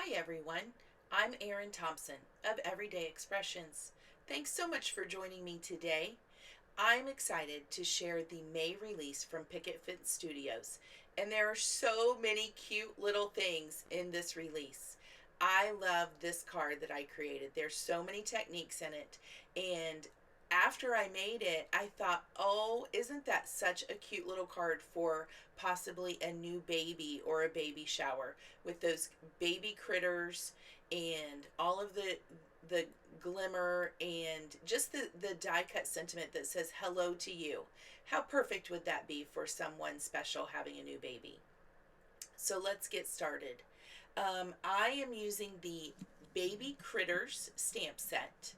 Hi everyone, I'm Erin Thompson of Everyday Expressions. Thanks so much for joining me today. I'm excited to share the May release from Picket Studios, and there are so many cute little things in this release. I love this card that I created. There's so many techniques in it, and after I made it, I thought, oh, isn't that such a cute little card for possibly a new baby or a baby shower with those baby critters and all of the glimmer and just the die cut sentiment that says hello to you. How perfect would that be for someone special having a new baby? So let's get started. I am using the Baby Critters stamp set,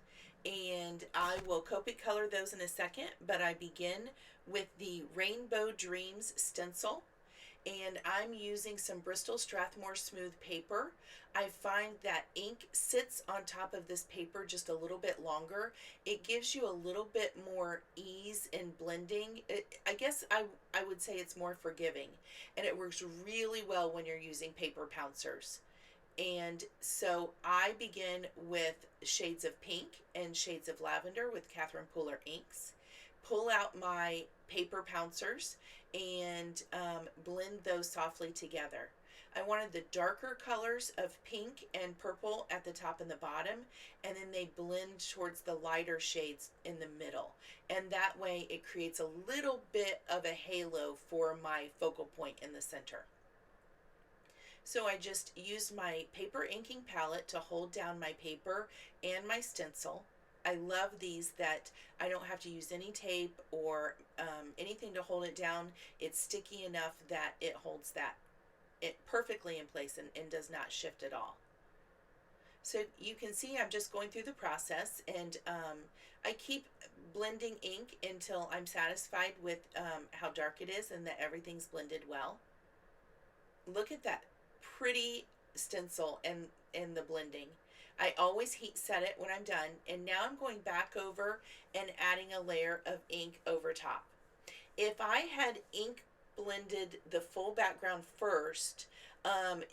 and I will Copic color those in a second, but I begin with the Rainbow Dreams stencil, and I'm using some Bristol Strathmore smooth paper. I find that ink sits on top of this paper just a little bit longer. It gives you a little bit more ease in blending. I guess I would say it's more forgiving, and it works really well when you're using paper pouncers. And so I begin with shades of pink and shades of lavender with Catherine Pooler inks. Pull out my paper pouncers and blend those softly together. I wanted the darker colors of pink and purple at the top and the bottom, and then they blend towards the lighter shades in the middle. And that way it creates a little bit of a halo for my focal point in the center. So I just used my paper inking palette to hold down my paper and my stencil. I love these that I don't have to use any tape or anything to hold it down. It's sticky enough that it holds it perfectly in place and does not shift at all. So you can see I'm just going through the process, and I keep blending ink until I'm satisfied with how dark it is and that everything's blended well. Look at that pretty stencil and the blending. I always heat set it when I'm done, and now I'm going back over and adding a layer of ink over top. If I had ink blended the full background first,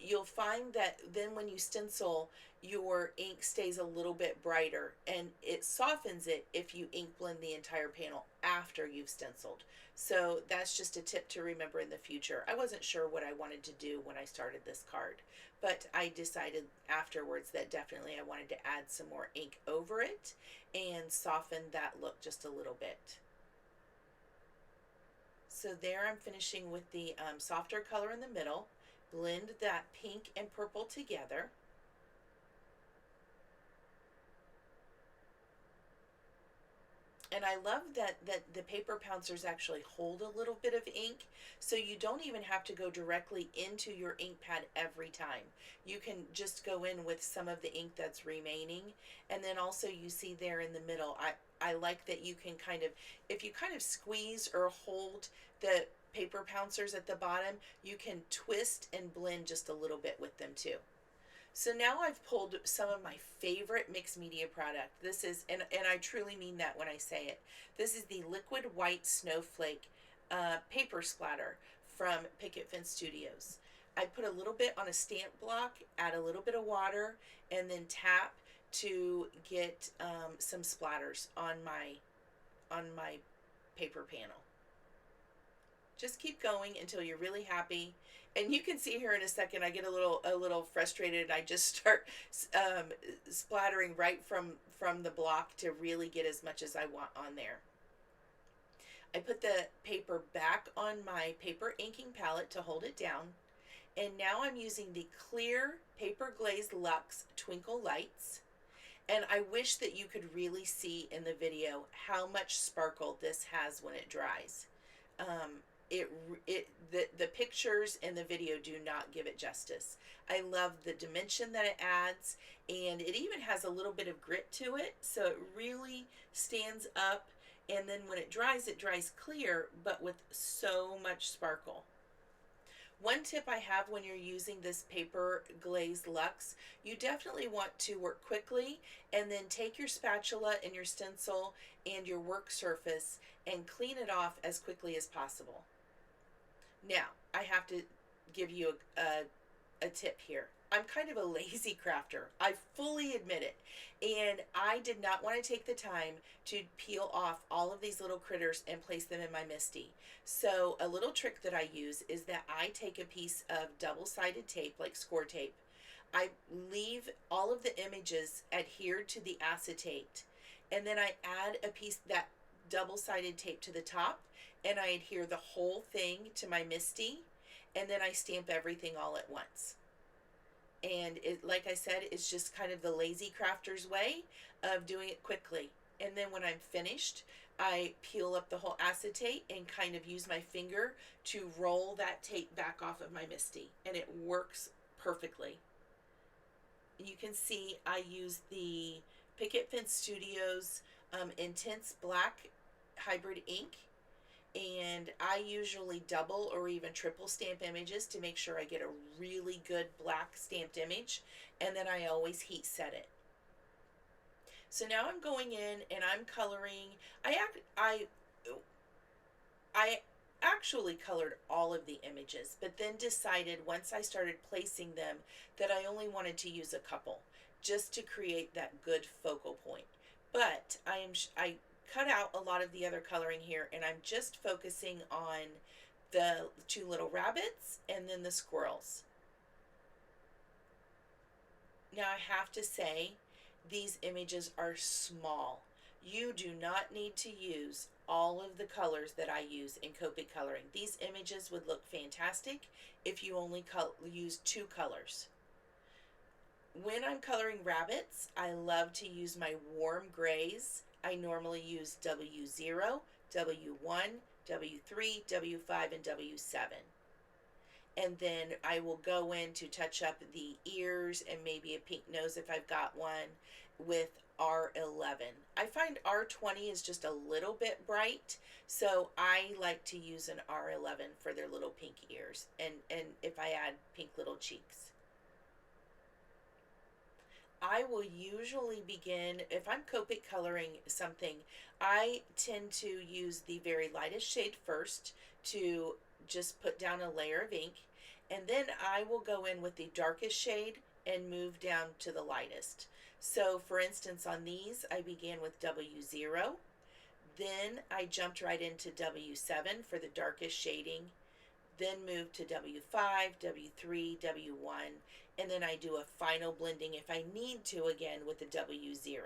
you'll find that then when you stencil, your ink stays a little bit brighter, and it softens it if you ink blend the entire panel after you've stenciled. So that's just a tip to remember in the future. I wasn't sure what I wanted to do when I started this card, but I decided afterwards that definitely I wanted to add some more ink over it and soften that look just a little bit. So there I'm finishing with the softer color in the middle. Blend that pink and purple together. And I love that the paper pouncers actually hold a little bit of ink, so you don't even have to go directly into your ink pad every time. You can just go in with some of the ink that's remaining, and then also you see there in the middle, I like that you can kind of, if you kind of squeeze or hold the paper pouncers at the bottom, you can twist and blend just a little bit with them too. So now I've pulled some of my favorite mixed media product. This is, and I truly mean that when I say it, this is the Liquid White Snowflake paper splatter from Picket Studios. I put a little bit on a stamp block, add a little bit of water, and then tap to get some splatters on my paper panel. Just keep going until you're really happy. And you can see here in a second, I get a little frustrated. I just start splattering right from the block to really get as much as I want on there. I put the paper back on my paper inking palette to hold it down. And now I'm using the clear Paper Glazed Luxe Twinkle Lights. And I wish that you could really see in the video how much sparkle this has when it dries. The pictures and the video do not give it justice. I love the dimension that it adds, and it even has a little bit of grit to it, so it really stands up. And then when it dries clear, but with so much sparkle. One tip I have when you're using this Paper Glazed Luxe, you definitely want to work quickly and then take your spatula and your stencil and your work surface and clean it off as quickly as possible. Now, I have to give you a tip here. I'm kind of a lazy crafter. I fully admit it. And I did not want to take the time to peel off all of these little critters and place them in my Misty. So a little trick that I use is that I take a piece of double-sided tape, like score tape. I leave all of the images adhered to the acetate, and then I add a piece that double-sided tape to the top, and I adhere the whole thing to my Misty, and then I stamp everything all at once. And it, like I said, it's just kind of the lazy crafter's way of doing it quickly. And then when I'm finished, I peel up the whole acetate and kind of use my finger to roll that tape back off of my Misty, and it works perfectly. You can see I use the Picket Studios Intense Black Hybrid ink, and I usually double or even triple stamp images to make sure I get a really good black stamped image, and then I always heat set it. So now I'm going in and I'm coloring. I actually colored all of the images, but then decided once I started placing them that I only wanted to use a couple just to create that good focal point. But I cut out a lot of the other coloring here, and I'm just focusing on the two little rabbits and then the squirrels. Now I have to say, these images are small. You do not need to use all of the colors that I use in Copic coloring. These images would look fantastic if you only use two colors. When I'm coloring rabbits, I love to use my warm grays. I normally use W0, W1, W3, W5, and W7. And then I will go in to touch up the ears and maybe a pink nose if I've got one with R11. I find R20 is just a little bit bright, so I like to use an R11 for their little pink ears, and if I add pink little cheeks. I will usually begin, if I'm Copic coloring something, I tend to use the very lightest shade first to just put down a layer of ink, and then I will go in with the darkest shade and move down to the lightest. So for instance, on these I began with W0, then I jumped right into W7 for the darkest shading, then moved to W5, W3, W1, and then I do a final blending if I need to again with the W0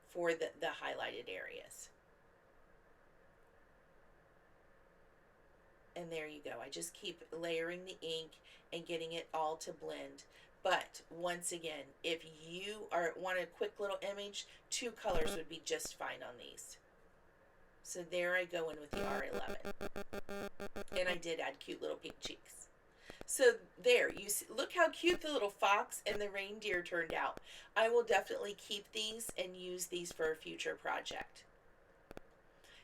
for the highlighted areas. And there you go. I just keep layering the ink and getting it all to blend. But once again, if you want a quick little image, two colors would be just fine on these. So there I go in with the R11. And I did add cute little pink cheeks. So there, you see, look how cute the little fox and the reindeer turned out. I will definitely keep these and use these for a future project.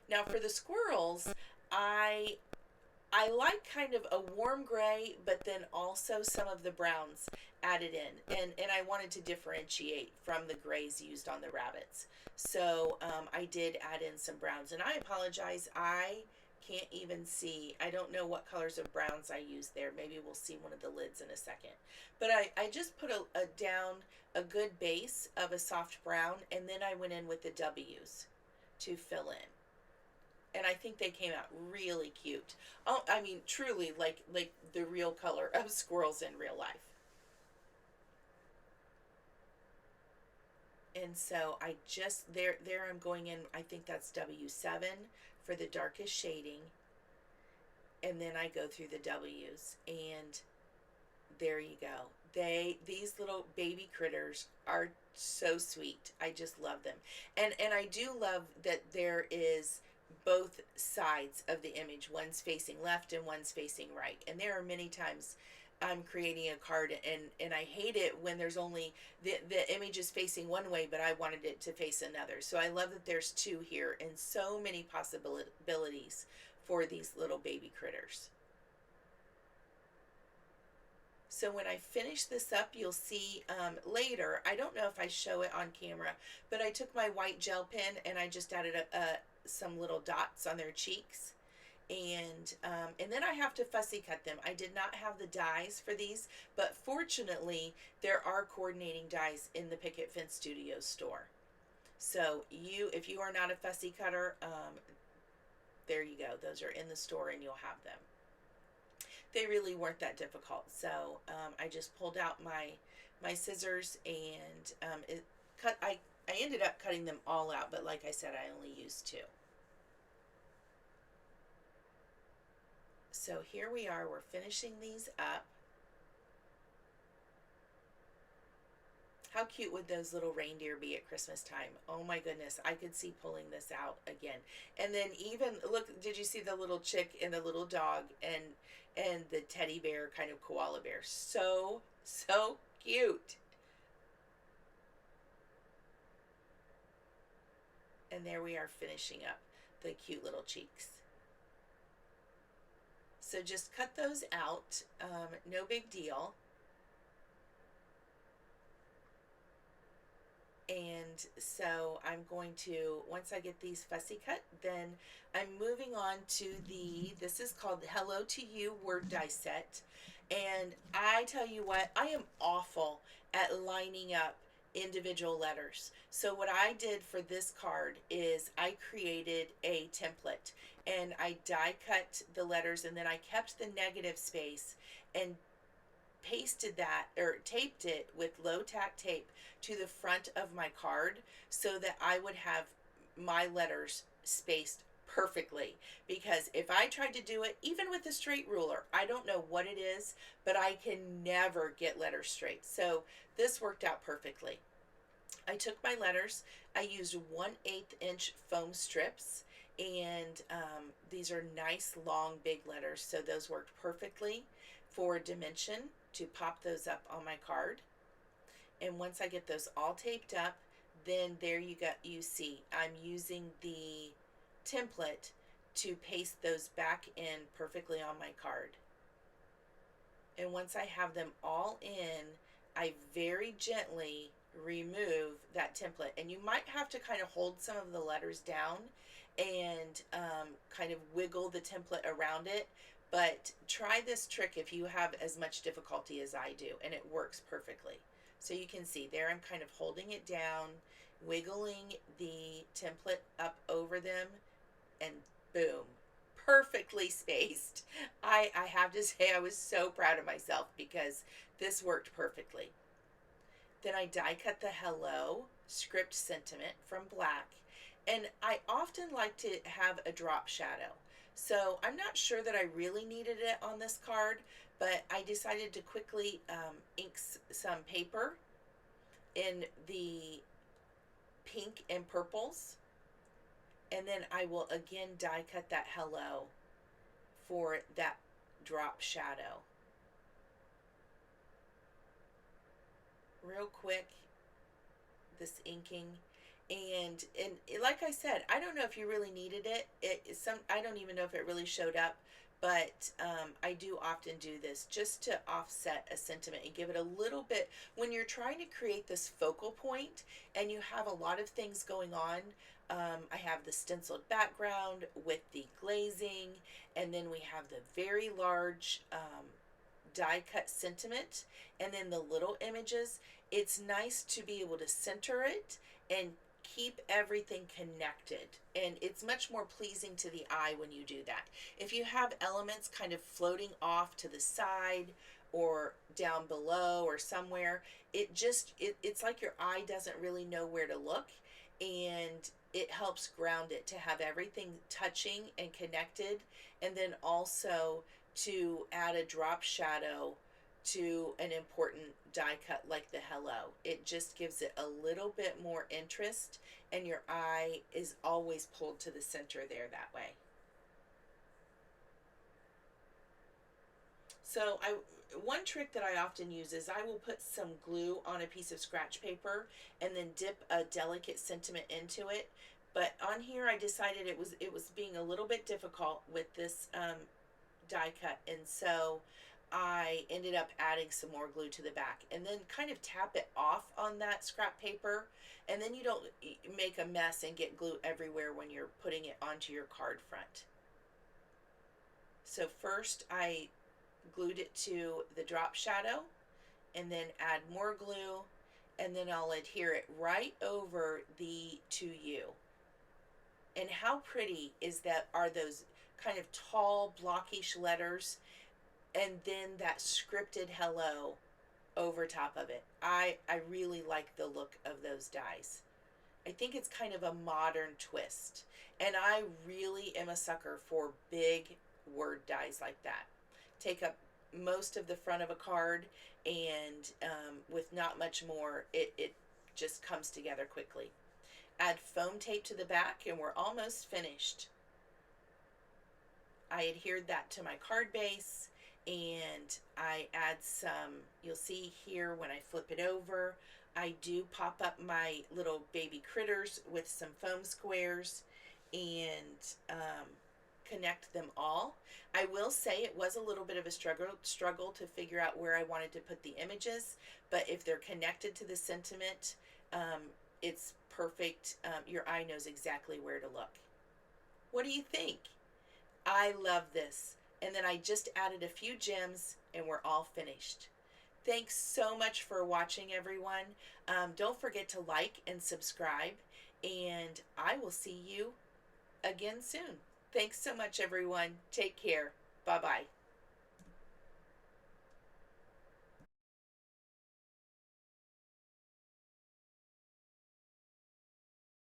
Now for the squirrels, I like kind of a warm gray, but then also some of the browns added in. And I wanted to differentiate from the grays used on the rabbits. So I did add in some browns. And I apologize, I can't even see. I don't know what colors of browns I used there. Maybe we'll see one of the lids in a second. But I just put down a good base of a soft brown, and then I went in with the W's to fill in. And I think they came out really cute. Oh, I mean, truly like the real color of squirrels in real life. And so I just, there I'm going in, I think that's W7 for the darkest shading. And then I go through the W's, and there you go. These little baby critters are so sweet. I just love them. And I do love that there is both sides of the image. One's facing left and one's facing right. And there are many times I'm creating a card and I hate it when there's only the image is facing one way, but I wanted it to face another. So I love that there's two here and so many possibilities for these little baby critters. So when I finish this up, you'll see later, I don't know if I show it on camera, but I took my white gel pen and I just added some little dots on their cheeks. And then I have to fussy cut them. I did not have the dies for these, but fortunately there are coordinating dies in the Picket Fence Studios store. So if you are not a fussy cutter, there you go. Those are in the store and you'll have them. They really weren't that difficult. So I just pulled out my scissors and it cut. I ended up cutting them all out, but like I said, I only used two. So here we are. We're finishing these up. How cute would those little reindeer be at Christmas time? Oh my goodness, I could see pulling this out again. And then even look, did you see the little chick and the little dog and the teddy bear kind of koala bear? So cute. And there we are finishing up the cute little cheeks. So just cut those out. No big deal. And so I'm going to, once I get these fussy cut, then I'm moving on to this is called Hello to You word die set. And I tell you what, I am awful at lining up individual letters. So what I did for this card is I created a template and I die cut the letters, and then I kept the negative space and pasted that or taped it with low tack tape to the front of my card so that I would have my letters spaced perfectly. Because if I tried to do it even with a straight ruler, I don't know what it is, but I can never get letters straight. So this worked out perfectly. I took my letters, I used 1/8 inch foam strips, and these are nice long big letters, so those worked perfectly for dimension to pop those up on my card. And once I get those all taped up, then there you see I'm using the template to paste those back in perfectly on my card. And once I have them all in, I very gently remove that template. And you might have to kind of hold some of the letters down and kind of wiggle the template around it. But try this trick if you have as much difficulty as I do, and it works perfectly. So you can see there I'm kind of holding it down, wiggling the template up over them, and boom, perfectly spaced. I have to say I was so proud of myself because this worked perfectly. Then I die cut the hello script sentiment from black, and I often like to have a drop shadow. So I'm not sure that I really needed it on this card, but I decided to quickly ink some paper in the pink and purples, and then I will again die cut that hello for that drop shadow. Real quick, this inking. And like I said, I don't know if you really needed it. I don't even know if it really showed up, but I do often do this just to offset a sentiment and give it a little bit when you're trying to create this focal point and you have a lot of things going on. I have the stenciled background with the glazing, and then we have the very large die cut sentiment, and then the little images. It's nice to be able to center it and keep everything connected, and it's much more pleasing to the eye when you do that. If you have elements kind of floating off to the side or down below or somewhere, it's like your eye doesn't really know where to look, and it helps ground it to have everything touching and connected, and then also to add a drop shadow to an important die cut like the hello. It just gives it a little bit more interest, and your eye is always pulled to the center there that way. So one trick that I often use is I will put some glue on a piece of scratch paper and then dip a delicate sentiment into it. But on here I decided it was being a little bit difficult with this die cut, and so I ended up adding some more glue to the back, and then kind of tap it off on that scrap paper, and then you don't make a mess and get glue everywhere when you're putting it onto your card front. So first I glued it to the drop shadow, and then add more glue, and then I'll adhere it right over the "to you." And how pretty is that? Are those kind of tall blockish letters, and then that scripted hello over top of it. I really like the look of those dies. I think it's kind of a modern twist. And I really am a sucker for big word dies like that. Take up most of the front of a card, and with not much more, it just comes together quickly. Add foam tape to the back, and we're almost finished. I adhered that to my card base, and I add some, you'll see here when I flip it over, I do pop up my little baby critters with some foam squares, and connect them all. I will say it was a little bit of a struggle to figure out where I wanted to put the images, but if they're connected to the sentiment, it's perfect. Your eye knows exactly where to look. What do you think? I love this. And then I just added a few gems, and we're all finished. Thanks so much for watching, everyone. Don't forget to like and subscribe, and I will see you again soon. Thanks so much, everyone. Take care. Bye-bye.